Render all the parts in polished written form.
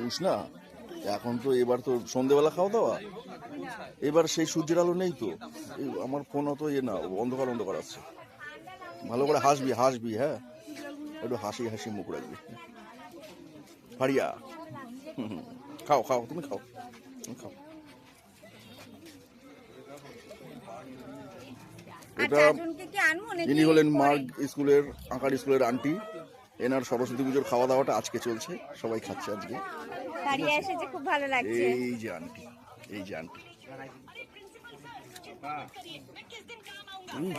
উষ্ণা এখন তো এবার তো সন্ধ্যেবেলা খাওয়া দাওয়া, এবার সেই সূর্যের আলো নেই তো। আমার ফোন অত না, অন্ধকার অন্ধকার আসছে। ভালো করে হাসবি হাসবি, হ্যাঁ একটু হাসি হাসি মুখ রাখবি। ফারিয়া খাও খাও, তুমি খাও খাও। এটা ইনি হলেন মার্গ স্কুলের আঁকার স্কুলের আন্টি। এনার সরস্বতী পুজোর খাওয়া দাওয়াটা আজকে চলছে, সবাই খাচ্ছে আজকে। খুব ভালো লাগছে। এই যে আন্টি, এই যে আন্টি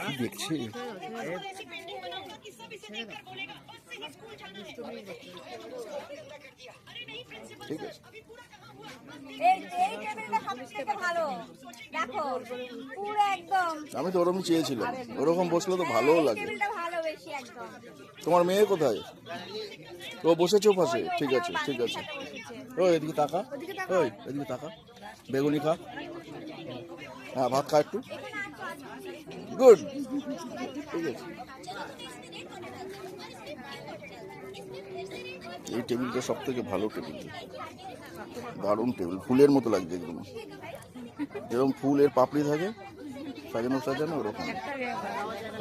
কি দেখছে। ঠিক আছে, আমি তো ওরকম চেয়েছিলাম, ওরকম বসলে তো ভালোও লাগে। তোমার মেয়ে কোথায়? ও বসেছে পাশে? ঠিক আছে ঠিক আছে। ওই এদিকে তাকা, ওই এদিকে তাকা, বেগুনি খা, হ্যাঁ ভাত খা একটু। গুড, ঠিক আছে। এই টেবিলটা সব থেকে ভালো টেবিল, দারুণ টেবিল, ফুলের মতো লাগছে একদম, যেরকম ফুলের পাপড়ি থাকে সাজানো সাজানো ওরকম।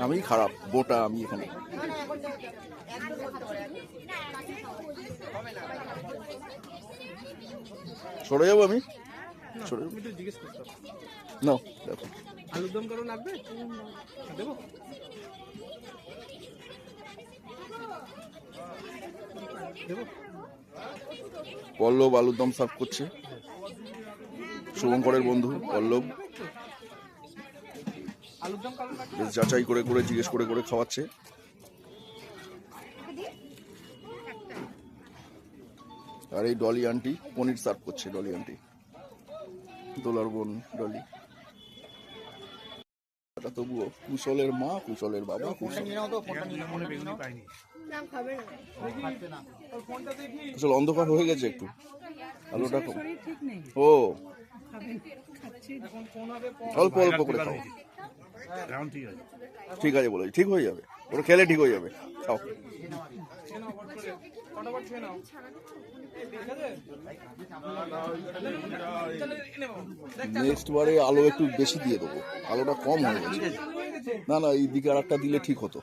আমি খারাপ গোটা, আমি এখানে সরে যাবো, আমি সরে যাবো। না দেখো, আলুর দম করো, লাগবে দেবো। পল্লব আলুর দম সার্ভ করছে, শুভঙ্করের বন্ধু পল্লব। বেশ যাচাই করে করে জিজ্ঞেস করে করে খাওয়াচ্ছে। আর এই ডলি আন্টি পনির সার্ভ করছে, ডলি আন্টি, দোলার বোন ডলি। এটা তবুও কুশলের মা, কুশলের বাবা, কুশল কুশল অন্ধকার হয়ে গেছে একটু, আলোটা ও অল্প অল্প করে খাও। ঠিক আছে বলে, ঠিক হয়ে যাবে, ওটা খেলে ঠিক হয়ে যাবে, খাও। নেক্সট বারে আলো একটু বেশি দিয়ে দেবো, আলোটা কম হয়ে গেছে। না না, এই দিকে আর একটা দিলে ঠিক হতো।